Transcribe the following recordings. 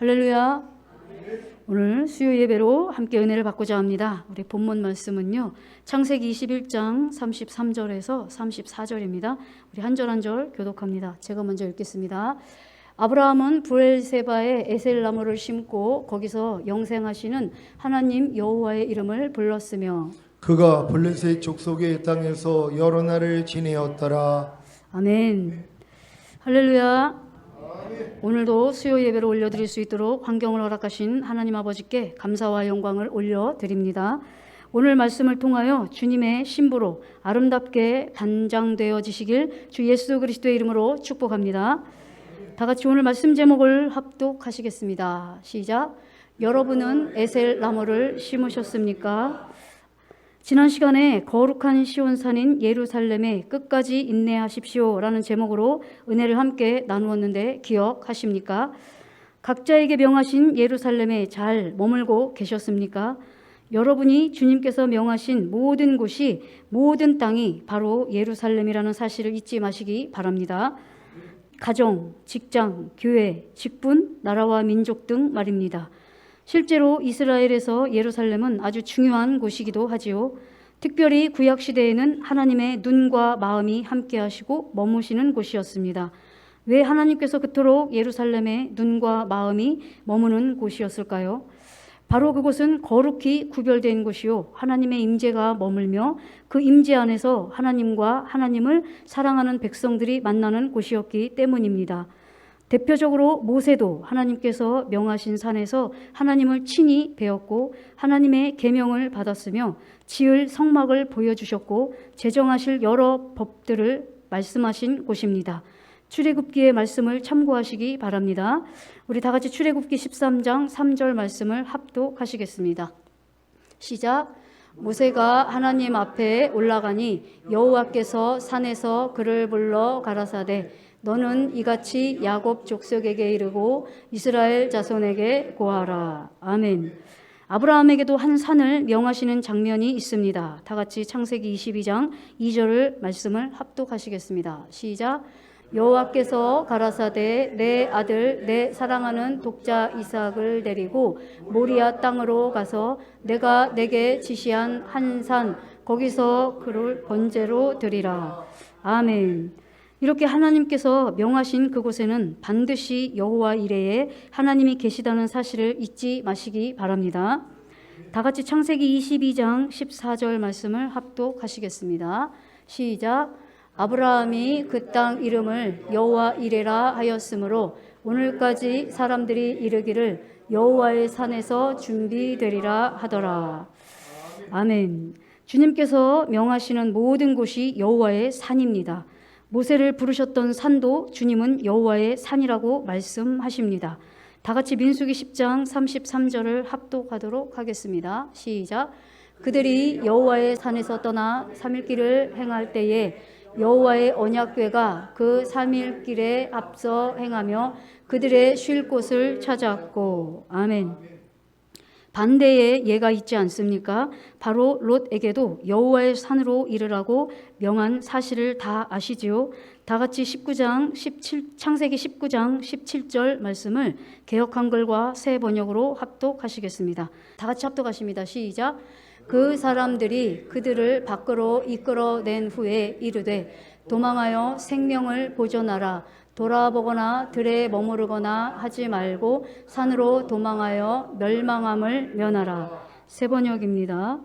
할렐루야. 오늘 수요 예배로 함께 은혜를 받고자 합니다. 우리 본문 말씀은요, 창세기 21장 33절에서 34절입니다. 우리 한 절 한 절 교독합니다. 제가 먼저 읽겠습니다. 아브라함은 브엘세바에 에셀나무를 심고 거기서 영생하시는 하나님 여호와의 이름을 불렀으며 그가 블레셋 족속의 땅에서 여러 날을 지내었더라. 아멘. 할렐루야. 오늘도 수요 예배를 올려드릴 수 있도록 환경을 허락하신 하나님 아버지께 감사와 영광을 올려드립니다. 오늘 말씀을 통하여 주님의 신부로 아름답게 단장되어지시길 주 예수 그리스도의 이름으로 축복합니다. 다 같이 오늘 말씀 제목을 합독하시겠습니다. 시작. 여러분은 에셀 나무를 심으셨습니까? 지난 시간에 거룩한 시온산인 예루살렘에 끝까지 인내하십시오 라는 제목으로 은혜를 함께 나누었는데 기억하십니까? 각자에게 명하신 예루살렘에 잘 머물고 계셨습니까? 여러분이 주님께서 명하신 모든 곳이, 모든 땅이 바로 예루살렘이라는 사실을 잊지 마시기 바랍니다. 가정, 직장, 교회, 직분, 나라와 민족 등 말입니다. 실제로 이스라엘에서 예루살렘은 아주 중요한 곳이기도 하지요. 특별히 구약시대에는 하나님의 눈과 마음이 함께 하시고 머무시는 곳이었습니다. 왜 하나님께서 그토록 예루살렘에 눈과 마음이 머무는 곳이었을까요? 바로 그곳은 거룩히 구별된 곳이요, 하나님의 임재가 머물며 그 임재 안에서 하나님과 하나님을 사랑하는 백성들이 만나는 곳이었기 때문입니다. 대표적으로 모세도 하나님께서 명하신 산에서 하나님을 친히 배웠고 하나님의 계명을 받았으며 지을 성막을 보여주셨고 제정하실 여러 법들을 말씀하신 곳입니다. 출애굽기의 말씀을 참고하시기 바랍니다. 우리 다 같이 출애굽기 13장 3절 말씀을 합독하시겠습니다. 시작. 모세가 하나님 앞에 올라가니 여호와께서 산에서 그를 불러 가라사대 너는 이같이 야곱 족속에게 이르고 이스라엘 자손에게 고하라. 아멘. 아브라함에게도 한 산을 명하시는 장면이 있습니다. 다 같이 창세기 22장 2절을 말씀을 합독하시겠습니다. 시작. 여호와께서 가라사대 내 아들 내 사랑하는 독자 이삭을 데리고 모리아 땅으로 가서 내가 내게 지시한 한 산 거기서 그를 번제로 드리라. 아멘. 이렇게 하나님께서 명하신 그곳에는 반드시 여호와 이레에 하나님이 계시다는 사실을 잊지 마시기 바랍니다. 다 같이 창세기 22장 14절 말씀을 합독하시겠습니다. 시작. 아브라함이 그 땅 이름을 여호와 이레라 하였으므로 오늘까지 사람들이 이르기를 여호와의 산에서 준비되리라 하더라. 아멘. 주님께서 명하시는 모든 곳이 여호와의 산입니다. 모세를 부르셨던 산도 주님은 여호와의 산이라고 말씀하십니다. 다 같이 민수기 10장 33절을 합독하도록 하겠습니다. 시작. 그들이 여호와의 산에서 떠나 3일길을 행할 때에 여호와의 언약궤가 그 3일길에 앞서 행하며 그들의 쉴 곳을 찾았고. 아멘. 반대의 예가 있지 않습니까? 바로 롯에게도 여호와의 산으로 이르라고 명한 사실을 다 아시지요? 다 같이 창세기 19장 17절 말씀을 개역 한글과 새 번역으로 합독하시겠습니다. 다 같이 합독하십니다. 시작. 그 사람들이 그들을 밖으로 이끌어낸 후에 이르되 도망하여 생명을 보존하라. 돌아보거나 들에 머무르거나 하지 말고 산으로 도망하여 멸망함을 면하라. 새 번역입니다.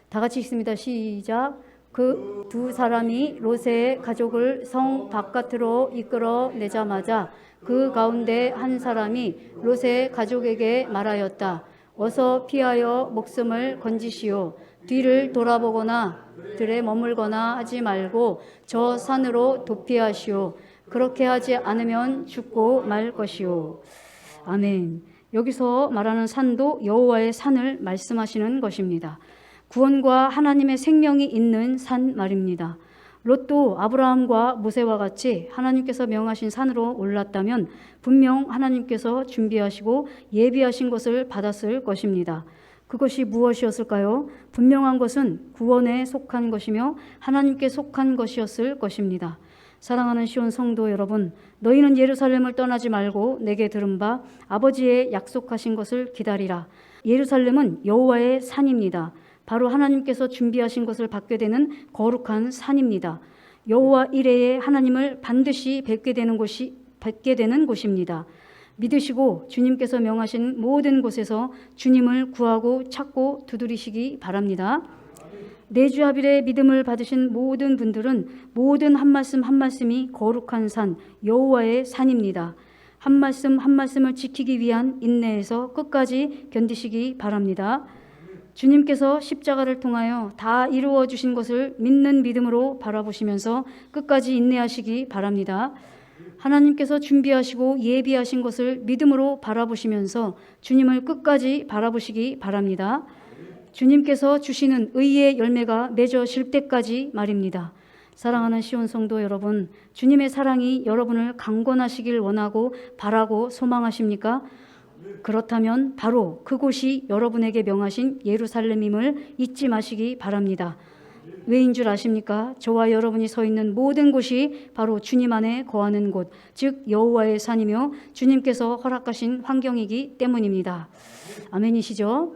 다 같이 읽습니다. 시작. 그 두 사람이 롯의 가족을 성 바깥으로 이끌어내자마자 그 가운데 한 사람이 롯의 가족에게 말하였다. 어서 피하여 목숨을 건지시오. 뒤를 돌아보거나 들에 머물거나 하지 말고 저 산으로 도피하시오. 그렇게 하지 않으면 죽고 말 것이오. 아멘. 여기서 말하는 산도 여호와의 산을 말씀하시는 것입니다. 구원과 하나님의 생명이 있는 산 말입니다. 롯도 아브라함과 모세와 같이 하나님께서 명하신 산으로 올랐다면 분명 하나님께서 준비하시고 예비하신 것을 받았을 것입니다. 그것이 무엇이었을까요? 분명한 것은 구원에 속한 것이며 하나님께 속한 것이었을 것입니다. 사랑하는 시온 성도 여러분, 너희는 예루살렘을 떠나지 말고 내게 들은 바 아버지의 약속하신 것을 기다리라. 예루살렘은 여호와의 산입니다. 바로 하나님께서 준비하신 것을 받게 되는 거룩한 산입니다. 여호와 이레에 하나님을 반드시 뵙게 되는 곳입니다. 믿으시고 주님께서 명하신 모든 곳에서 주님을 구하고 찾고 두드리시기 바랍니다. 내주하빌의 믿음을 받으신 모든 분들은 모든 한 말씀 한 말씀이 거룩한 산 여호와의 산입니다. 한 말씀 한 말씀을 지키기 위한 인내에서 끝까지 견디시기 바랍니다. 주님께서 십자가를 통하여 다 이루어 주신 것을 믿는 믿음으로 바라보시면서 끝까지 인내하시기 바랍니다. 하나님께서 준비하시고 예비하신 것을 믿음으로 바라보시면서 주님을 끝까지 바라보시기 바랍니다. 주님께서 주시는 의의 열매가 맺어질 때까지 말입니다. 사랑하는 시온 성도 여러분, 주님의 사랑이 여러분을 강권하시길 원하고 바라고 소망하십니까? 그렇다면 바로 그곳이 여러분에게 명하신 예루살렘임을 잊지 마시기 바랍니다. 왜인 줄 아십니까? 저와 여러분이 서 있는 모든 곳이 바로 주님 안에 거하는 곳, 즉 여호와의 산이며 주님께서 허락하신 환경이기 때문입니다. 아멘이시죠?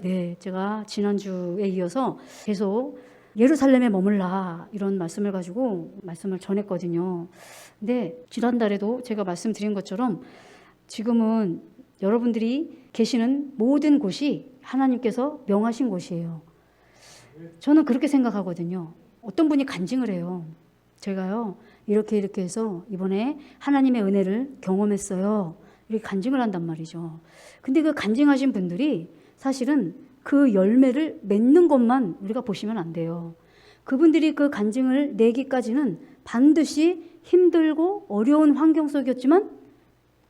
네, 제가 지난주에 이어서 계속 예루살렘에 머물라 이런 말씀을 가지고 말씀을 전했거든요. 근데 지난달에도 제가 말씀드린 것처럼 지금은 여러분들이 계시는 모든 곳이 하나님께서 명하신 곳이에요. 저는 그렇게 생각하거든요. 어떤 분이 간증을 해요. 제가요 이렇게 해서 이번에 하나님의 은혜를 경험했어요. 이렇게 간증을 한단 말이죠. 근데 그 간증하신 분들이 사실은 그 열매를 맺는 것만 우리가 보시면 안 돼요. 그분들이 그 간증을 내기까지는 반드시 힘들고 어려운 환경 속이었지만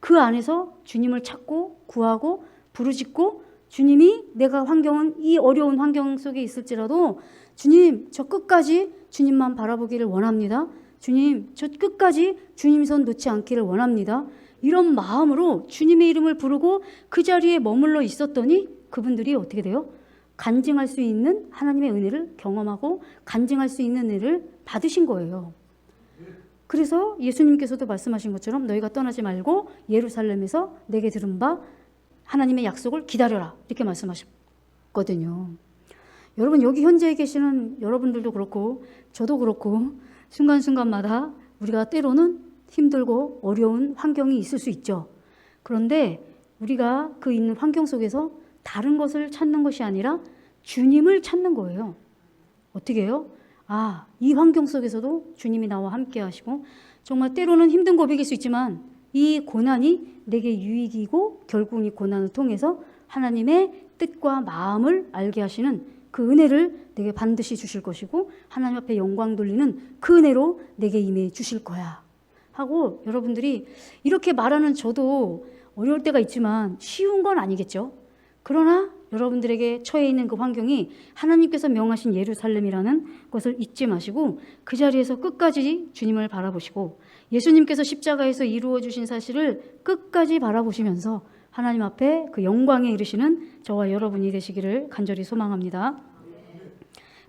그 안에서 주님을 찾고 구하고 부르짖고 주님이 내가 이 어려운 환경 속에 있을지라도 주님 저 끝까지 주님만 바라보기를 원합니다. 주님 저 끝까지 주님 손 놓지 않기를 원합니다. 이런 마음으로 주님의 이름을 부르고 그 자리에 머물러 있었더니 그분들이 어떻게 돼요? 간증할 수 있는 하나님의 은혜를 경험하고 간증할 수 있는 은혜를 받으신 거예요. 그래서 예수님께서도 말씀하신 것처럼 너희가 떠나지 말고 예루살렘에서 내게 들은 바 하나님의 약속을 기다려라 이렇게 말씀하셨거든요. 여러분 여기 현재에 계시는 여러분들도 그렇고 저도 그렇고 순간순간마다 우리가 때로는 힘들고 어려운 환경이 있을 수 있죠. 그런데 우리가 그 있는 환경 속에서 다른 것을 찾는 것이 아니라 주님을 찾는 거예요. 어떻게 해요? 이 환경 속에서도 주님이 나와 함께 하시고 정말 때로는 힘든 고백일 수 있지만 이 고난이 내게 유익이고 결국 이 고난을 통해서 하나님의 뜻과 마음을 알게 하시는 그 은혜를 내게 반드시 주실 것이고 하나님 앞에 영광 돌리는 그 은혜로 내게 임해 주실 거야 하고 여러분들이 이렇게 말하는 저도 어려울 때가 있지만 쉬운 건 아니겠죠. 그러나 여러분들에게 처해 있는 그 환경이 하나님께서 명하신 예루살렘이라는 것을 잊지 마시고 그 자리에서 끝까지 주님을 바라보시고 예수님께서 십자가에서 이루어 주신 사실을 끝까지 바라보시면서 하나님 앞에 그 영광에 이르시는 저와 여러분이 되시기를 간절히 소망합니다.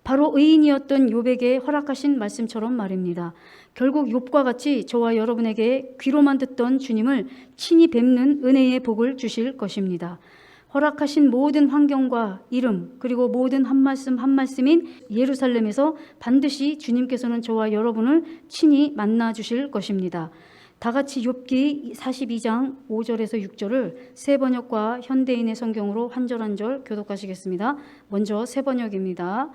바로 의인이었던 욥에게 허락하신 말씀처럼 말입니다. 결국 욥과 같이 저와 여러분에게 귀로만 듣던 주님을 친히 뵙는 은혜의 복을 주실 것입니다. 허락하신 모든 환경과 이름 그리고 모든 한 말씀 한 말씀인 예루살렘에서 반드시 주님께서는 저와 여러분을 친히 만나 주실 것입니다. 다 같이 욥기 42장 5절에서 6절을 새 번역과 현대인의 성경으로 한 절 한 절 교독하시겠습니다. 먼저 새 번역입니다.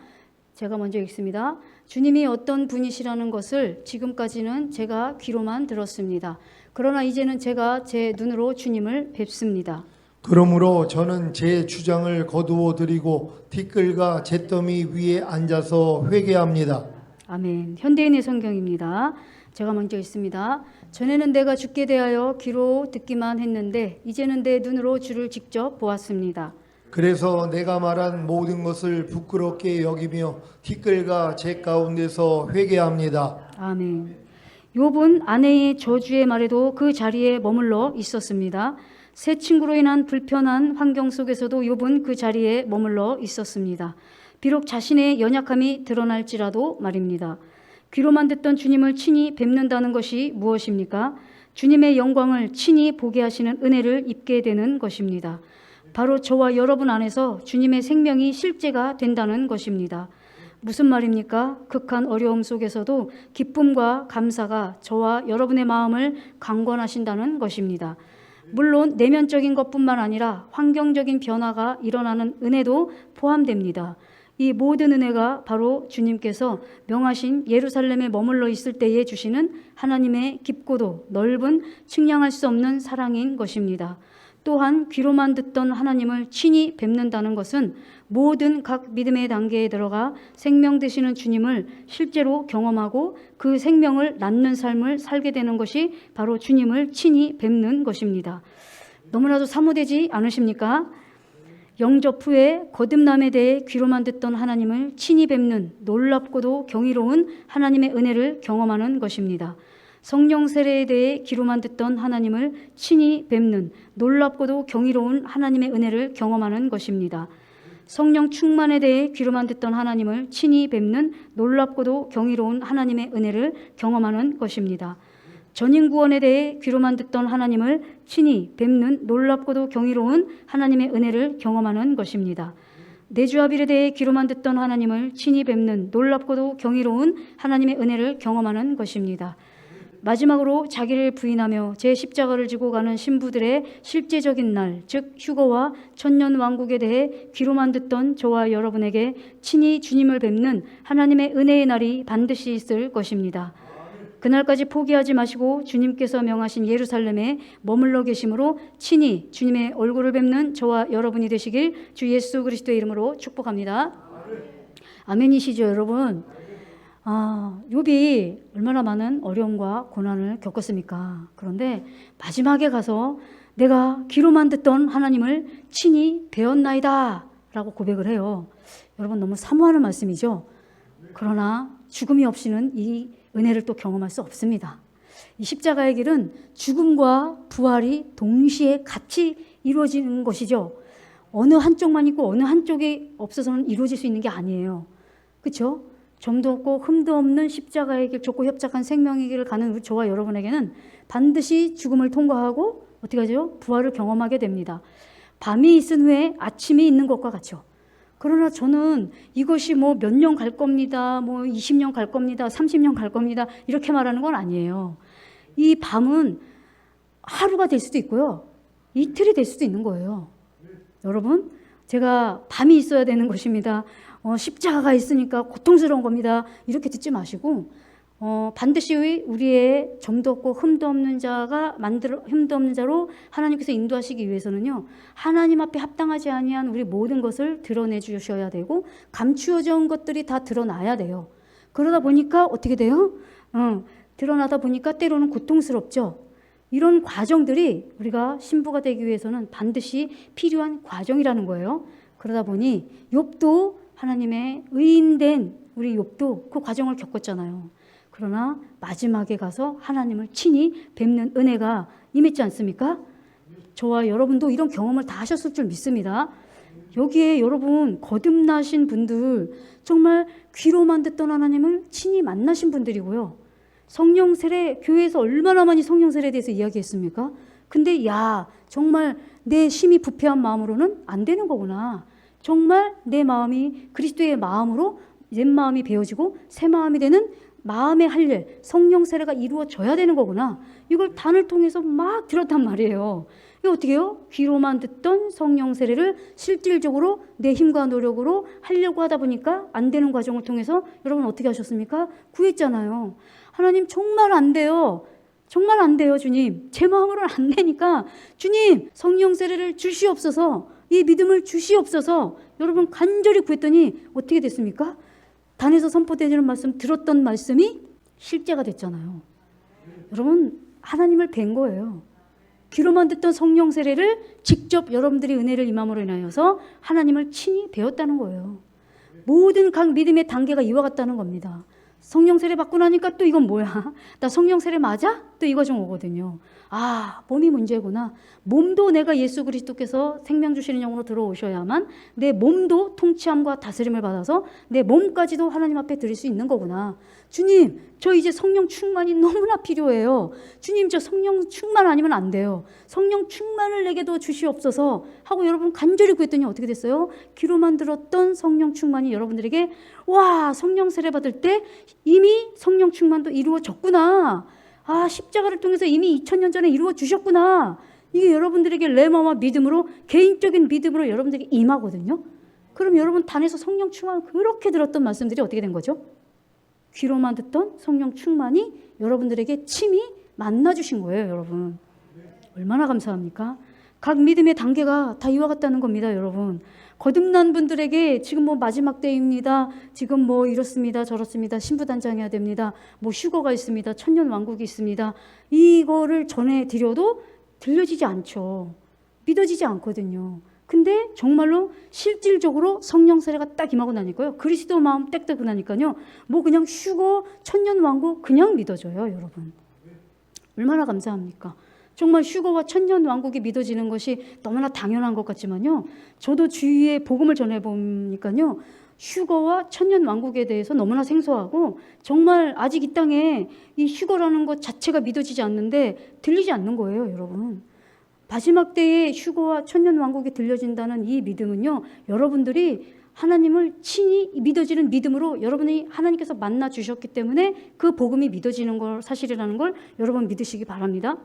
제가 먼저 읽습니다. 주님이 어떤 분이시라는 것을 지금까지는 제가 귀로만 들었습니다. 그러나 이제는 제가 제 눈으로 주님을 뵙습니다. 그러므로 저는 제 주장을 거두어 드리고 티끌과 잿더미 위에 앉아서 회개합니다. 아멘. 현대인의 성경입니다. 제가 먼저 읽습니다. 전에는 내가 주께 대하여 귀로 듣기만 했는데 이제는 내 눈으로 주를 직접 보았습니다. 그래서 내가 말한 모든 것을 부끄럽게 여기며 티끌과 잿 가운데서 회개합니다. 아멘. 욥은 아내의 저주의 말에도 그 자리에 머물러 있었습니다. 새 친구로 인한 불편한 환경 속에서도 욥은 그 자리에 머물러 있었습니다. 비록 자신의 연약함이 드러날지라도 말입니다. 귀로만 듣던 주님을 친히 뵙는다는 것이 무엇입니까? 주님의 영광을 친히 보게 하시는 은혜를 입게 되는 것입니다. 바로 저와 여러분 안에서 주님의 생명이 실제가 된다는 것입니다. 무슨 말입니까? 극한 어려움 속에서도 기쁨과 감사가 저와 여러분의 마음을 강권하신다는 것입니다. 물론 내면적인 것뿐만 아니라 환경적인 변화가 일어나는 은혜도 포함됩니다. 이 모든 은혜가 바로 주님께서 명하신 예루살렘에 머물러 있을 때에 주시는 하나님의 깊고도 넓은 측량할 수 없는 사랑인 것입니다. 또한 귀로만 듣던 하나님을 친히 뵙는다는 것은 모든 각 믿음의 단계에 들어가 생명 되시는 주님을 실제로 경험하고 그 생명을 낳는 삶을 살게 되는 것이 바로 주님을 친히 뵙는 것입니다. 너무나도 사모되지 않으십니까? 영접 후에 거듭남에 대해 귀로만 듣던 하나님을 친히 뵙는 놀랍고도 경이로운 하나님의 은혜를 경험하는 것입니다. 성령 세례에 대해 귀로만 듣던 하나님을 친히 뵙는 놀랍고도 경이로운 하나님의 은혜를 경험하는 것입니다. 성령 충만에 대해 귀로만 듣던 하나님을 친히 뵙는 놀랍고도 경이로운 하나님의 은혜를 경험하는 것입니다. 전인 구원에 대해 귀로만 듣던 하나님을 친히 뵙는 놀랍고도 경이로운 하나님의 은혜를 경험하는 것입니다. 내주하빌에 대해 귀로만 듣던 하나님을 친히 뵙는 놀랍고도 경이로운 하나님의 은혜를 경험하는 것입니다. 마지막으로 자기를 부인하며 제 십자가를 지고 가는 신부들의 실제적인 날, 즉 휴거와 천년왕국에 대해 귀로만 듣던 저와 여러분에게 친히 주님을 뵙는 하나님의 은혜의 날이 반드시 있을 것입니다. 그날까지 포기하지 마시고 주님께서 명하신 예루살렘에 머물러 계심으로 친히 주님의 얼굴을 뵙는 저와 여러분이 되시길 주 예수 그리스도의 이름으로 축복합니다. 아멘이시죠, 여러분? 욥이 얼마나 많은 어려움과 고난을 겪었습니까? 그런데 마지막에 가서 내가 귀로만 듣던 하나님을 친히 배웠나이다 라고 고백을 해요. 여러분, 너무 사모하는 말씀이죠. 그러나 죽음이 없이는 이 은혜를 또 경험할 수 없습니다. 이 십자가의 길은 죽음과 부활이 동시에 같이 이루어지는 것이죠. 어느 한쪽만 있고 어느 한쪽이 없어서는 이루어질 수 있는 게 아니에요. 그렇죠? 점도 없고 흠도 없는 십자가의 길, 좁고 협착한 생명의 길을 가는 저와 여러분에게는 반드시 죽음을 통과하고 어떻게 하죠? 부활을 경험하게 됩니다. 밤이 있은 후에 아침이 있는 것과 같죠. 그러나 저는 이것이 뭐 몇 년 갈 겁니다, 뭐 20년 갈 겁니다, 30년 갈 겁니다 이렇게 말하는 건 아니에요. 이 밤은 하루가 될 수도 있고요, 이틀이 될 수도 있는 거예요. 여러분, 제가 밤이 있어야 되는 것입니다, 십자가가 있으니까 고통스러운 겁니다 이렇게 듣지 마시고 반드시 우리의 점도 없고 흠도 없는 자로 하나님께서 인도하시기 위해서는요, 하나님 앞에 합당하지 아니한 우리 모든 것을 드러내 주셔야 되고 감추어져 온 것들이 다 드러나야 돼요. 그러다 보니까 어떻게 돼요? 드러나다 보니까 때로는 고통스럽죠. 이런 과정들이 우리가 신부가 되기 위해서는 반드시 필요한 과정이라는 거예요. 그러다 보니 욥도, 하나님의 의인된 우리 욥도 그 과정을 겪었잖아요. 그러나 마지막에 가서 하나님을 친히 뵙는 은혜가 임했지 않습니까? 저와 여러분도 이런 경험을 다 하셨을 줄 믿습니다. 여기에 여러분 거듭나신 분들, 정말 귀로만 듣던 하나님을 친히 만나신 분들이고요. 성령 세례, 교회에서 얼마나 많이 성령 세례에 대해서 이야기했습니까? 근데 정말 내 심히 부패한 마음으로는 안 되는 거구나. 정말 내 마음이 그리스도의 마음으로 옛 마음이 베어지고 새 마음이 되는 마음의 할 일, 성령 세례가 이루어져야 되는 거구나. 이걸 단을 통해서 막 들었단 말이에요. 이거 어떻게 해요? 귀로만 듣던 성령 세례를 실질적으로 내 힘과 노력으로 하려고 하다 보니까 안 되는 과정을 통해서 여러분 어떻게 하셨습니까? 구했잖아요. 하나님, 정말 안 돼요. 정말 안 돼요, 주님. 제 마음으로는 안 되니까 주님, 성령 세례를 주시옵소서, 이 믿음을 주시옵소서. 여러분 간절히 구했더니 어떻게 됐습니까? 단에서 선포되는 말씀, 들었던 말씀이 실제가 됐잖아요. 여러분, 하나님을 뵌 거예요. 귀로만 듣던 성령 세례를 직접 여러분들이 은혜를 임함으로 인하여서 하나님을 친히 배웠다는 거예요. 모든 각 믿음의 단계가 이와 같다는 겁니다. 성령 세례 받고 나니까 또 이건 뭐야? 나 성령 세례 맞아? 또 이거 좀 오거든요. 아, 몸이 문제구나. 몸도 내가 예수 그리스도께서 생명 주시는 영으로 들어오셔야만 내 몸도 통치함과 다스림을 받아서 내 몸까지도 하나님 앞에 드릴 수 있는 거구나. 주님, 저 이제 성령 충만이 너무나 필요해요. 주님, 저 성령 충만 아니면 안 돼요. 성령 충만을 내게도 주시옵소서 하고 여러분 간절히 구했더니 어떻게 됐어요? 귀로만 들었던 성령 충만이 여러분들에게 와, 성령 세례 받을 때 이미 성령 충만도 이루어졌구나. 아, 십자가를 통해서 이미 2000년 전에 이루어 주셨구나. 이게 여러분들에게 레마와 믿음으로, 개인적인 믿음으로 여러분들에게 임하거든요. 그럼 여러분 단에서 성령 충만 그렇게 들었던 말씀들이 어떻게 된 거죠? 귀로만 듣던 성령 충만이 여러분들에게 침이 만나주신 거예요, 여러분. 얼마나 감사합니까? 각 믿음의 단계가 다 이와 같다는 겁니다, 여러분. 거듭난 분들에게 지금 뭐 마지막 때입니다. 지금 뭐 이렇습니다. 저렇습니다. 신부단장해야 됩니다. 뭐 휴거가 있습니다. 천년왕국이 있습니다. 이거를 전해드려도 들려지지 않죠. 믿어지지 않거든요. 근데 정말로 실질적으로 성령 세례가 딱 임하고 나니까요. 그리스도 마음 딱 되고 나니까요. 뭐 그냥 휴거, 천년왕국 그냥 믿어져요, 여러분. 얼마나 감사합니까? 정말 휴거와 천년왕국이 믿어지는 것이 너무나 당연한 것 같지만요. 저도 주위에 복음을 전해보니까요. 휴거와 천년왕국에 대해서 너무나 생소하고 정말 아직 이 땅에 이 휴거라는 것 자체가 믿어지지 않는데 들리지 않는 거예요, 여러분. 마지막 때에 휴거와 천년왕국이 들려진다는 이 믿음은요. 여러분들이 하나님을 친히 믿어지는 믿음으로 여러분이 하나님께서 만나 주셨기 때문에 그 복음이 믿어지는 걸 사실이라는 걸 여러분 믿으시기 바랍니다.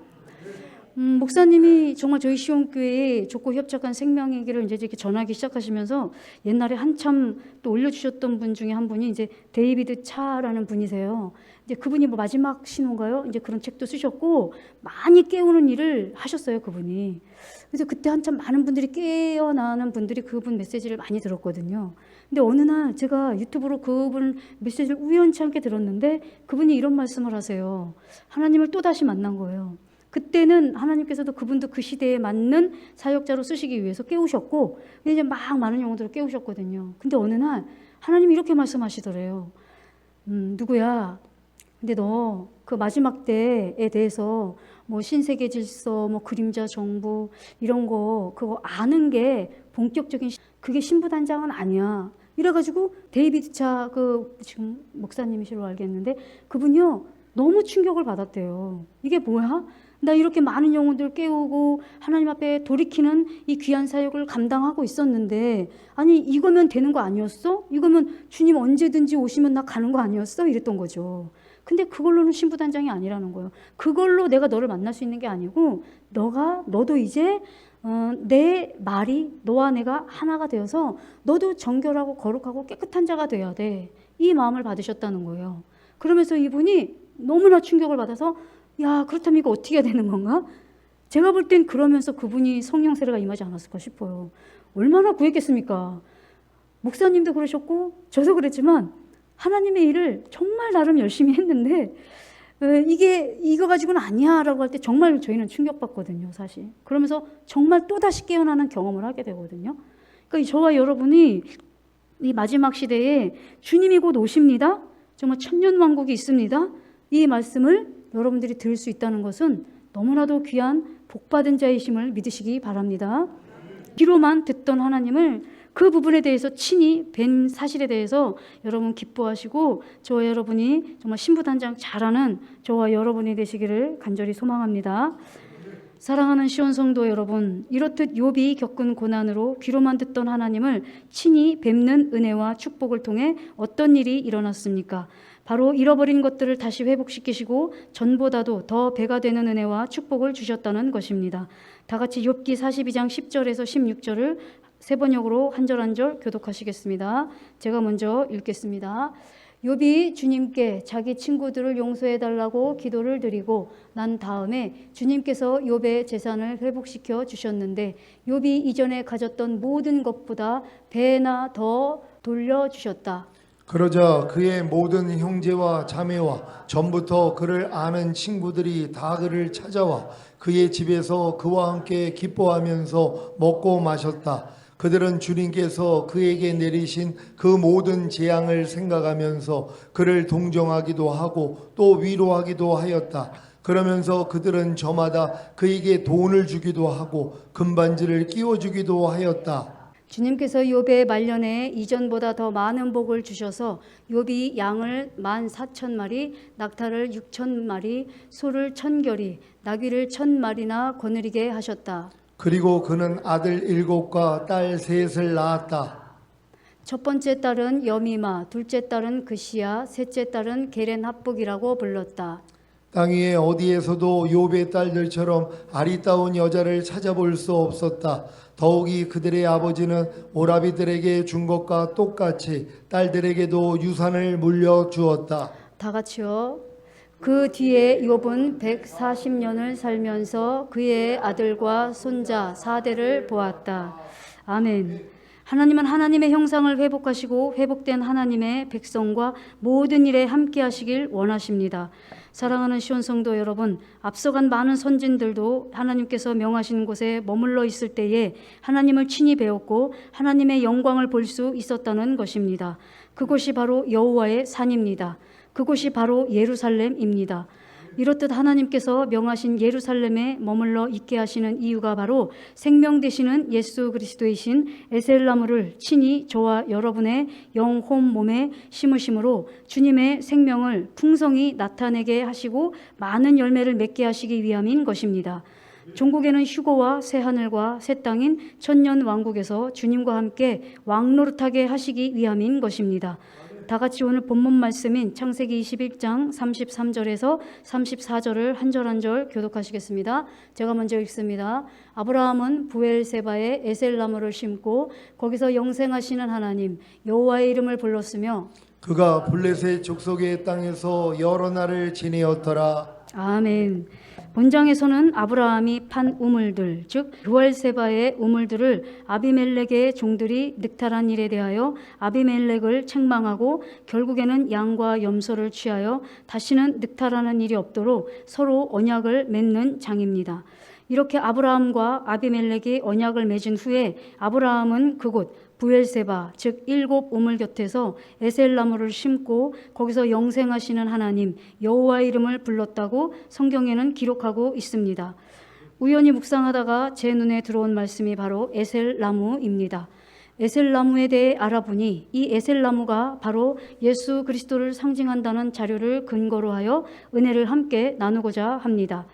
목사님이 정말 저희 시온교회에 좋고 협착한 생명의 길을 이제 이렇게 전하기 시작하시면서 옛날에 한참 또 올려주셨던 분 중에 한 분이 이제 데이비드 차라는 분이세요. 이제 그분이 뭐 마지막 신호인가요? 이제 그런 책도 쓰셨고 많이 깨우는 일을 하셨어요, 그분이. 그래서 그때 한참 많은 분들이 깨어나는 분들이 그분 메시지를 많이 들었거든요. 근데 어느 날 제가 유튜브로 그분 메시지를 우연치 않게 들었는데 그분이 이런 말씀을 하세요. 하나님을 또다시 만난 거예요. 그때는 하나님께서도 그분도 그 시대에 맞는 사역자로 쓰시기 위해서 깨우셨고 이제 막 많은 영혼들을 깨우셨거든요. 근데 어느 날 하나님이 이렇게 말씀하시더래요. 누구야? 근데 너 그 마지막 때에 대해서 뭐 신세계 질서, 뭐 그림자 정부 이런 거 그거 아는 게 본격적인 그게 신부단장은 아니야. 이래가지고 데이비드 차 그 지금 목사님이시로 알겠는데 그분이요 너무 충격을 받았대요. 이게 뭐야? 나 이렇게 많은 영혼들 깨우고 하나님 앞에 돌이키는 이 귀한 사역을 감당하고 있었는데 아니 이거면 되는 거 아니었어? 이거면 주님 언제든지 오시면 나 가는 거 아니었어? 이랬던 거죠. 근데 그걸로는 신부단장이 아니라는 거예요. 그걸로 내가 너를 만날 수 있는 게 아니고 너도 이제 내 말이 너와 내가 하나가 되어서 너도 정결하고 거룩하고 깨끗한 자가 돼야 돼. 이 마음을 받으셨다는 거예요. 그러면서 이분이 너무나 충격을 받아서 야, 그렇다면 이거 어떻게 해야 되는 건가? 제가 볼 땐 그러면서 그분이 성령 세례가 임하지 않았을까 싶어요. 얼마나 구했겠습니까? 목사님도 그러셨고 저도 그랬지만 하나님의 일을 정말 나름 열심히 했는데 이거 가지고는 아니야 라고 할 때 정말 저희는 충격받거든요, 사실. 그러면서 정말 또다시 깨어나는 경험을 하게 되거든요. 그러니까 저와 여러분이 이 마지막 시대에 주님이 곧 오십니다. 정말 천년왕국이 있습니다. 이 말씀을 여러분들이 들을 수 있다는 것은 너무나도 귀한 복받은 자이심을 믿으시기 바랍니다. 귀로만 듣던 하나님을 그 부분에 대해서 친히 뵌 사실에 대해서 여러분 기뻐하시고 저와 여러분이 정말 신부단장 잘하는 저와 여러분이 되시기를 간절히 소망합니다. 사랑하는 시온 성도 여러분, 이렇듯 욥이 겪은 고난으로 귀로만 듣던 하나님을 친히 뵙는 은혜와 축복을 통해 어떤 일이 일어났습니까? 바로 잃어버린 것들을 다시 회복시키시고 전보다도 더 배가 되는 은혜와 축복을 주셨다는 것입니다. 다 같이 욥기 42장 10절에서 16절을 세 번역으로 한 절 한 절 교독하시겠습니다. 제가 먼저 읽겠습니다. 욥이 주님께 자기 친구들을 용서해달라고 기도를 드리고 난 다음에 주님께서 욥의 재산을 회복시켜 주셨는데 욥이 이전에 가졌던 모든 것보다 배나 더 돌려주셨다. 그러자 그의 모든 형제와 자매와 전부터 그를 아는 친구들이 다 그를 찾아와 그의 집에서 그와 함께 기뻐하면서 먹고 마셨다. 그들은 주님께서 그에게 내리신 그 모든 재앙을 생각하면서 그를 동정하기도 하고 또 위로하기도 하였다. 그러면서 그들은 저마다 그에게 돈을 주기도 하고 금반지를 끼워주기도 하였다. 주님께서 욥의 말년에 이전보다 더 많은 복을 주셔서 욥이 양을 14,000마리, 낙타를 6,000마리, 소를 1,000결이, 나귀를 1,000마리나 거느리게 하셨다. 그리고 그는 아들 7과 딸 3을 낳았다. 첫 번째 딸은 여미마, 둘째 딸은 그시야, 셋째 딸은 게렌 합복이라고 불렀다. 땅 위에 어디에서도 욥의 딸들처럼 아리따운 여자를 찾아볼 수 없었다. 더욱이 그들의 아버지는 오라비들에게 준 것과 똑같이 딸들에게도 유산을 물려주었다. 다 같이요. 그 뒤에 욥은 140년을 살면서 그의 아들과 손자 4대를 보았다. 아멘. 하나님은 하나님의 형상을 회복하시고 회복된 하나님의 백성과 모든 일에 함께 하시길 원하십니다. 사랑하는 시온성도 여러분, 앞서간 많은 선진들도 하나님께서 명하신 곳에 머물러 있을 때에 하나님을 친히 배웠고 하나님의 영광을 볼 수 있었다는 것입니다. 그곳이 바로 여호와의 산입니다. 그곳이 바로 예루살렘입니다. 이렇듯 하나님께서 명하신 예루살렘에 머물러 있게 하시는 이유가 바로 생명 되시는 예수 그리스도이신 에셀나무를 친히 저와 여러분의 영혼 몸에 심으심으로 주님의 생명을 풍성히 나타내게 하시고 많은 열매를 맺게 하시기 위함인 것입니다. 종국에는 휴거와 새 하늘과 새 땅인 천년 왕국에서 주님과 함께 왕노릇하게 하시기 위함인 것입니다. 다 같이 오늘 본문 말씀인 창세기 21장 33절에서 34절을 한 절 한 절 교독하시겠습니다. 제가 먼저 읽습니다. 아브라함은 부엘세바에 에셀나무를 심고 거기서 영생하시는 하나님 여호와의 이름을 불렀으며 그가 블레셋 족속의 땅에서 여러 날을 지내었더라. 아멘. 본장에서는 아브라함이 판 우물들, 즉 부엘세바의 우물들을 아비멜렉의 종들이 늑탈한 일에 대하여 아비멜렉을 책망하고 결국에는 양과 염소를 취하여 다시는 늑탈하는 일이 없도록 서로 언약을 맺는 장입니다. 이렇게 아브라함과 아비멜렉이 언약을 맺은 후에 아브라함은 그곳 부엘세바 즉 7 우물 곁에서 에셀나무를 심고 거기서 영생하시는 하나님 여호와의 이름을 불렀다고 성경에는 기록하고 있습니다. 우연히 묵상하다가 제 눈에 들어온 말씀이 바로 에셀나무입니다. 에셀나무에 대해 알아보니 이 에셀나무가 바로 예수 그리스도를 상징한다는 자료를 근거로 하여 은혜를 함께 나누고자 합니다.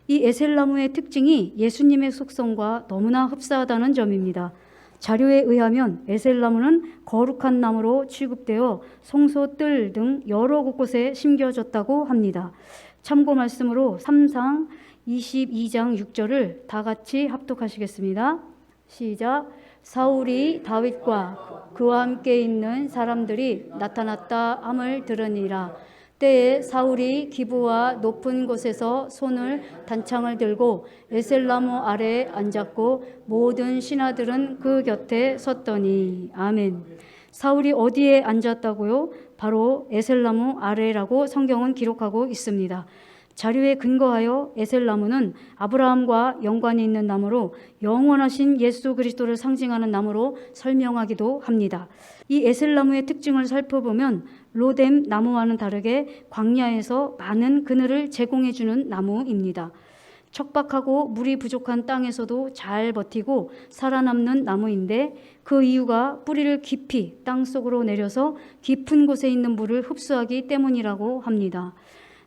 이 에셀나무의 특징이 예수님의 속성과 너무나 흡사하다는 점입니다. 자료에 의하면 에셀나무는 거룩한 나무로 취급되어 성소, 뜰 등 여러 곳곳에 심겨졌다고 합니다. 참고 말씀으로 3상 22장 6절을 다 같이 합독하시겠습니다. 시작. 사울이 다윗과 그와 함께 있는 사람들이 나타났다 함을 들으니라. 때에 사울이 기브와 높은 곳에서 손을 단창을 들고 에셀나무 아래에 앉았고 모든 신하들은 그 곁에 섰더니. 아멘. 사울이 어디에 앉았다고요? 바로 에셀나무 아래라고 성경은 기록하고 있습니다. 자료에 근거하여 에셀나무는 아브라함과 연관이 있는 나무로 영원하신 예수 그리스도를 상징하는 나무로 설명하기도 합니다. 이 에셀나무의 특징을 살펴보면 로뎀 나무와는 다르게 광야에서 많은 그늘을 제공해주는 나무입니다. 척박하고 물이 부족한 땅에서도 잘 버티고 살아남는 나무인데 그 이유가 뿌리를 깊이 땅속으로 내려서 깊은 곳에 있는 물을 흡수하기 때문이라고 합니다.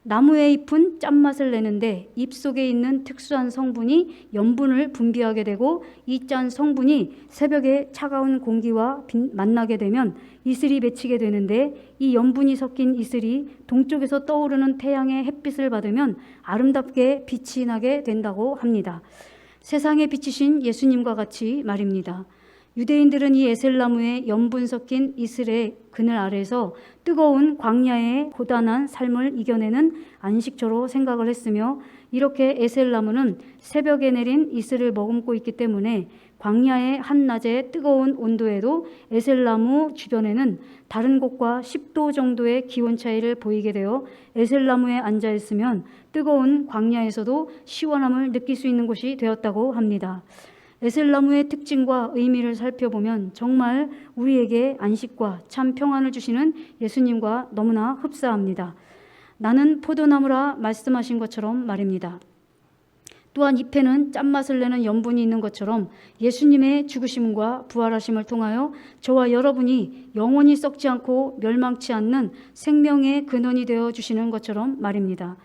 나무의 잎은 짠맛을 내는데 잎 속에 있는 특수한 성분이 염분을 분비하게 되고 이 짠 성분이 새벽에 차가운 공기와 만나게 되면 이슬이 맺히게 되는데 이 염분이 섞인 이슬이 동쪽에서 떠오르는 태양의 햇빛을 받으면 아름답게 빛이 나게 된다고 합니다. 세상에 비치신 예수님과 같이 말입니다. 유대인들은 이 에셀나무의 염분 섞인 이슬의 그늘 아래서 뜨거운 광야의 고단한 삶을 이겨내는 안식처로 생각을 했으며 이렇게 에셀나무는 새벽에 내린 이슬을 머금고 있기 때문에 광야의 한낮의 뜨거운 온도에도 에셀나무 주변에는 다른 곳과 10도 정도의 기온 차이를 보이게 되어 에셀나무에 앉아 있으면 뜨거운 광야에서도 시원함을 느낄 수 있는 곳이 되었다고 합니다. 에셀나무의 특징과 의미를 살펴보면 정말 우리에게 안식과 참 평안을 주시는 예수님과 너무나 흡사합니다. 나는 포도나무라 말씀하신 것처럼 말입니다. 또한 잎에는 짠맛을 내는 염분이 있는 것처럼 예수님의 죽으심과 부활하심을 통하여 저와 여러분이 영원히 썩지 않고 멸망치 않는 생명의 근원이 되어 주시는 것처럼 말입니다.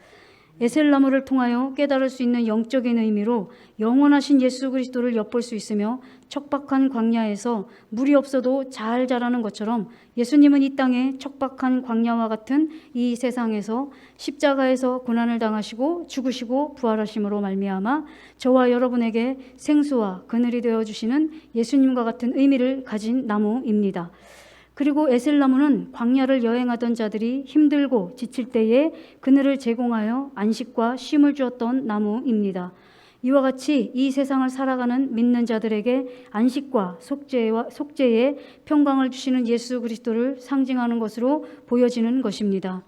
에셀나무를 통하여 깨달을 수 있는 영적인 의미로 영원하신 예수 그리스도를 엿볼 수 있으며, 척박한 광야에서 물이 없어도 잘 자라는 것처럼 예수님은 이 땅의 척박한 광야와 같은 이 세상에서 십자가에서 고난을 당하시고 죽으시고 부활하심으로 말미암아 저와 여러분에게 생수와 그늘이 되어주시는 예수님과 같은 의미를 가진 나무입니다. 그리고 에셀나무는 광야를 여행하던 자들이 힘들고 지칠 때에 그늘을 제공하여 안식과 쉼을 주었던 나무입니다. 이와 같이 이 세상을 살아가는 믿는 자들에게 안식과 속죄의 평강을 주시는 예수 그리스도를 상징하는 것으로 보여지는 것입니다.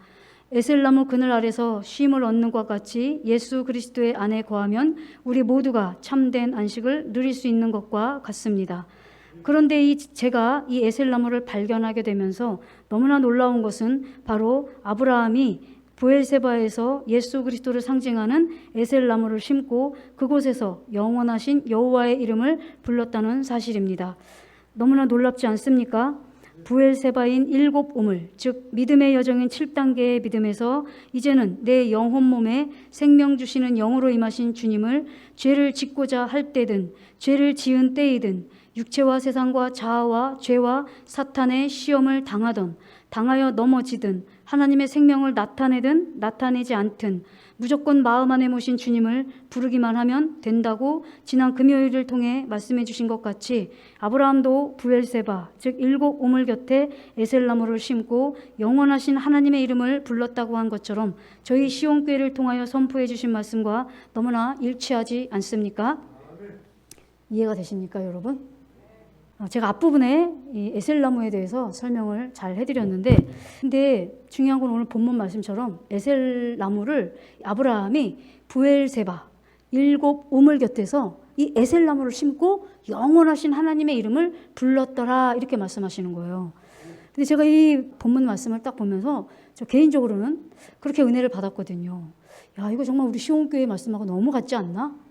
에셀나무 그늘 아래서 쉼을 얻는 것과 같이 예수 그리스도의 안에 거하면 우리 모두가 참된 안식을 누릴 수 있는 것과 같습니다. 그런데 제가 이 에셀나무를 발견하게 되면서 너무나 놀라운 것은 바로 아브라함이 브엘세바에서 예수 그리스도를 상징하는 에셀나무를 심고 그곳에서 영원하신 여호와의 이름을 불렀다는 사실입니다. 너무나 놀랍지 않습니까? 브엘세바인 7 우물, 즉 믿음의 여정인 7단계의 믿음에서 이제는 내 영혼 몸에 생명 주시는 영으로 임하신 주님을 죄를 짓고자 할 때든 죄를 지은 때이든 육체와 세상과 자아와 죄와 사탄의 시험을 당하여 넘어지든 하나님의 생명을 나타내든 나타내지 않든 무조건 마음 안에 모신 주님을 부르기만 하면 된다고 지난 금요일을 통해 말씀해 주신 것 같이 아브라함도 브엘세바 즉 7 우물 곁에 에셀나무를 심고 영원하신 하나님의 이름을 불렀다고 한 것처럼 저희 시온교회를 통하여 선포해 주신 말씀과 너무나 일치하지 않습니까? 이해가 되십니까, 여러분? 제가 앞부분에 이 에셀나무에 대해서 설명을 잘 해드렸는데, 근데 중요한 건 오늘 본문 말씀처럼 에셀나무를 아브라함이 브엘세바 7 우물 곁에서 이 에셀나무를 심고 영원하신 하나님의 이름을 불렀더라 이렇게 말씀하시는 거예요. 근데 제가 이 본문 말씀을 딱 보면서 저 개인적으로는 그렇게 은혜를 받았거든요. 야, 이거 정말 우리 시온교회 말씀하고 너무 같지 않나?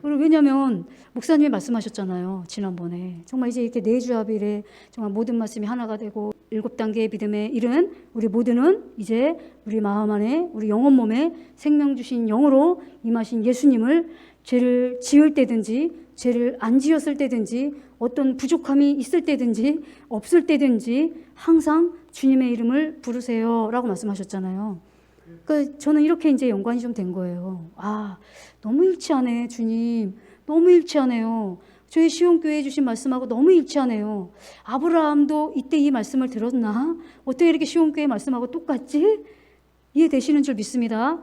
그리고 왜냐하면 목사님이 말씀하셨잖아요, 지난번에. 정말 이제 이렇게 내주합일에 정말 모든 말씀이 하나가 되고 7단계의 믿음에 이른 우리 모두는 이제 우리 마음 안에 우리 영혼 몸에 생명 주신 영으로 임하신 예수님을 죄를 지을 때든지 죄를 안 지었을 때든지 어떤 부족함이 있을 때든지 없을 때든지 항상 주님의 이름을 부르세요 라고 말씀하셨잖아요. 그러니까 저는 이렇게 이제 연관이 좀 된 거예요. 아, 너무 일치하네, 주님. 너무 일치하네요. 저희 시온교회에 주신 말씀하고 너무 일치하네요. 아브라함도 이때 이 말씀을 들었나? 어떻게 이렇게 시온교회 말씀하고 똑같지? 이해되시는 줄 믿습니다.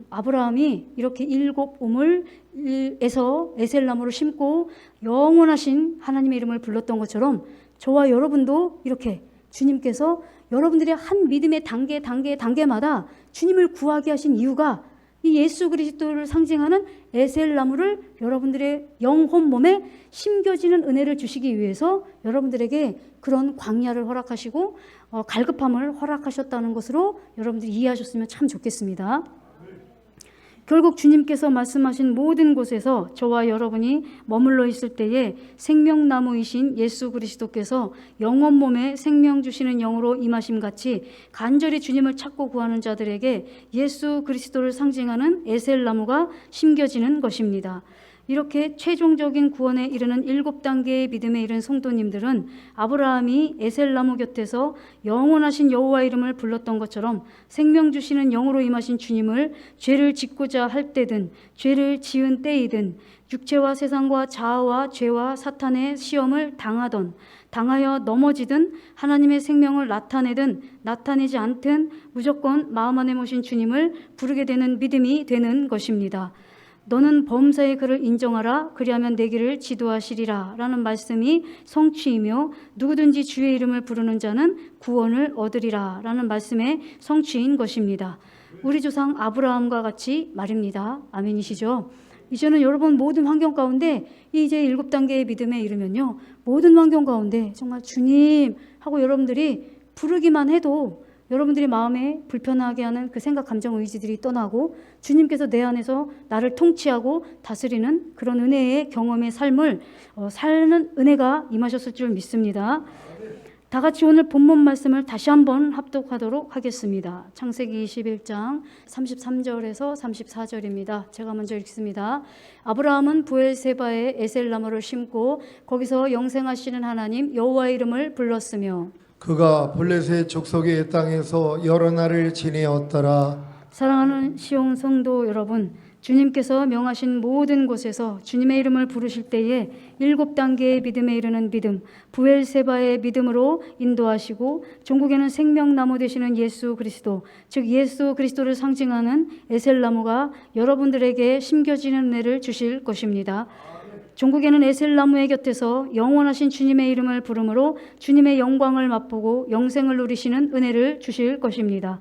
아브라함이 이렇게 7 우물에서 에셀나무를 심고 영원하신 하나님의 이름을 불렀던 것처럼 저와 여러분도 이렇게 주님께서 여러분들의 한 믿음의 단계마다 주님을 구하게 하신 이유가 이 예수 그리스도를 상징하는 에셀나무를 여러분들의 영혼 몸에 심겨지는 은혜를 주시기 위해서 여러분들에게 그런 광야를 허락하시고 갈급함을 허락하셨다는 것으로 여러분들이 이해하셨으면 참 좋겠습니다. 결국 주님께서 말씀하신 모든 곳에서 저와 여러분이 머물러 있을 때에 생명나무이신 예수 그리스도께서 영혼 몸에 생명 주시는 영으로 임하심 같이 간절히 주님을 찾고 구하는 자들에게 예수 그리스도를 상징하는 에셀나무가 심겨지는 것입니다. 이렇게 최종적인 구원에 이르는 7단계의 믿음에 이른 성도님들은 아브라함이 에셀나무 곁에서 영원하신 여호와 이름을 불렀던 것처럼 생명 주시는 영으로 임하신 주님을 죄를 짓고자 할 때든 죄를 지은 때이든 육체와 세상과 자아와 죄와 사탄의 시험을 당하여 넘어지든 하나님의 생명을 나타내든 나타내지 않든 무조건 마음 안에 모신 주님을 부르게 되는 믿음이 되는 것입니다. 너는 범사의 그를 인정하라 그리하면 내 길을 지도하시리라 라는 말씀이 성취이며 누구든지 주의 이름을 부르는 자는 구원을 얻으리라 라는 말씀의 성취인 것입니다. 우리 조상 아브라함과 같이 말입니다. 아멘이시죠? 이제는 여러분 모든 환경 가운데 이제 7단계의 믿음에 이르면요, 모든 환경 가운데 정말 주님 하고 여러분들이 부르기만 해도 여러분들이 마음에 불편하게 하는 그 생각, 감정, 의지들이 떠나고 주님께서 내 안에서 나를 통치하고 다스리는 그런 은혜의 경험의 삶을 사는 은혜가 임하셨을 줄 믿습니다. 다 같이 오늘 본문 말씀을 다시 한번 합독하도록 하겠습니다. 창세기 21장 33절에서 34절입니다. 제가 먼저 읽습니다. 아브라함은 부엘세바에 에셀나무를 심고 거기서 영생하시는 하나님 여호와의 이름을 불렀으며 그가 블레셋 족속의 땅에서 여러 날을 지내었더라. 사랑하는 시온 성도 여러분, 주님께서 명하신 모든 곳에서 주님의 이름을 부르실 때에 7단계의 믿음에 이르는 믿음, 부엘세바의 믿음으로 인도하시고 종국에는 생명나무 되시는 예수 그리스도, 즉 예수 그리스도를 상징하는 에셀나무가 여러분들에게 심겨지는 은혜를 주실 것입니다. 종국에는 에셀나무의 곁에서 영원하신 주님의 이름을 부르므로 주님의 영광을 맛보고 영생을 누리시는 은혜를 주실 것입니다.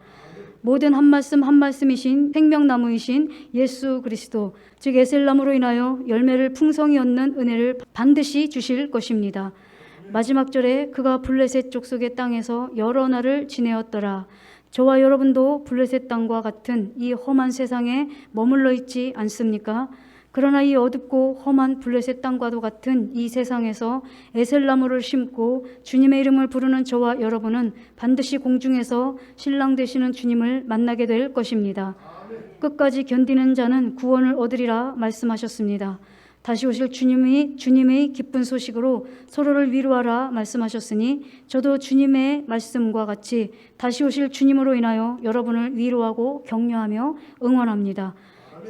모든 한 말씀 한 말씀이신 생명나무이신 예수 그리스도, 즉 에셀나무로 인하여 열매를 풍성히 얻는 은혜를 반드시 주실 것입니다. 마지막 절에 그가 블레셋 족속의 땅에서 여러 날을 지내었더라. 저와 여러분도 블레셋 땅과 같은 이 험한 세상에 머물러 있지 않습니까? 그러나 이 어둡고 험한 블레셋 땅과도 같은 이 세상에서 에셀나무를 심고 주님의 이름을 부르는 저와 여러분은 반드시 공중에서 신랑 되시는 주님을 만나게 될 것입니다. 끝까지 견디는 자는 구원을 얻으리라 말씀하셨습니다. 다시 오실 주님의 기쁜 소식으로 서로를 위로하라 말씀하셨으니 저도 주님의 말씀과 같이 다시 오실 주님으로 인하여 여러분을 위로하고 격려하며 응원합니다.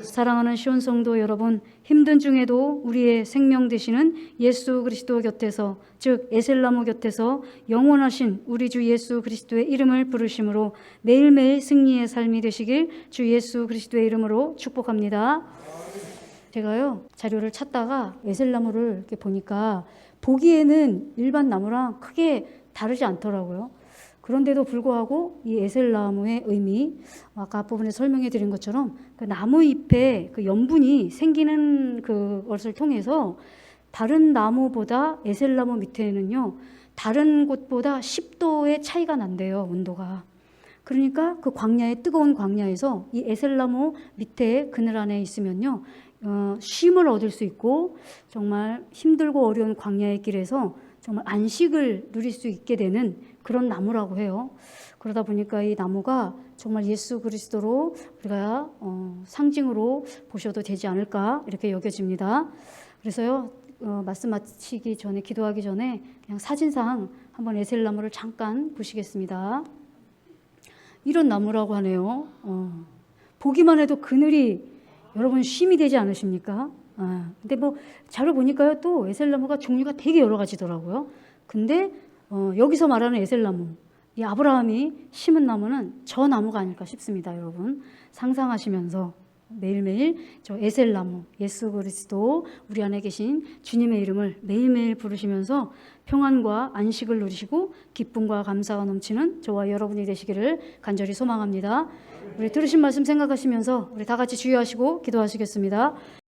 사랑하는 시온 성도 여러분, 힘든 중에도 우리의 생명 되시는 예수 그리스도 곁에서, 즉 에셀나무 곁에서 영원하신 우리 주 예수 그리스도의 이름을 부르심으로 매일매일 승리의 삶이 되시길 주 예수 그리스도의 이름으로 축복합니다. 제가요, 자료를 찾다가 에셀나무를 이렇게 보니까 보기에는 일반 나무랑 크게 다르지 않더라고요. 그런데도 불구하고 이 에셀나무의 의미, 아까 앞부분에 설명해 드린 것처럼 그 나무 잎에 그 염분이 생기는 그것을 통해서 다른 나무보다 에셀나무 밑에는요, 다른 곳보다 10도의 차이가 난대요, 온도가. 그러니까 그 광야의 뜨거운 광야에서 이 에셀나무 밑에 그늘 안에 있으면요, 쉼을 얻을 수 있고 정말 힘들고 어려운 광야의 길에서 정말 안식을 누릴 수 있게 되는 그런 나무라고 해요. 그러다 보니까 이 나무가 정말 예수 그리스도로 우리가 상징으로 보셔도 되지 않을까 이렇게 여겨집니다. 그래서요, 말씀 마치기 전에, 기도하기 전에 그냥 사진상 한번 에셀나무를 잠깐 보시겠습니다. 이런 나무라고 하네요. 보기만 해도 그늘이 여러분 쉼이 되지 않으십니까? 근데 뭐 자료 보니까요, 또 에셀나무가 종류가 되게 여러 가지더라고요. 근데 여기서 말하는 에셀나무, 이 아브라함이 심은 나무는 저 나무가 아닐까 싶습니다. 여러분 상상하시면서 매일매일 저 에셀나무, 예수 그리스도, 우리 안에 계신 주님의 이름을 매일매일 부르시면서 평안과 안식을 누리시고 기쁨과 감사가 넘치는 저와 여러분이 되시기를 간절히 소망합니다. 우리 들으신 말씀 생각하시면서 우리 다 같이 주의하시고 기도하시겠습니다.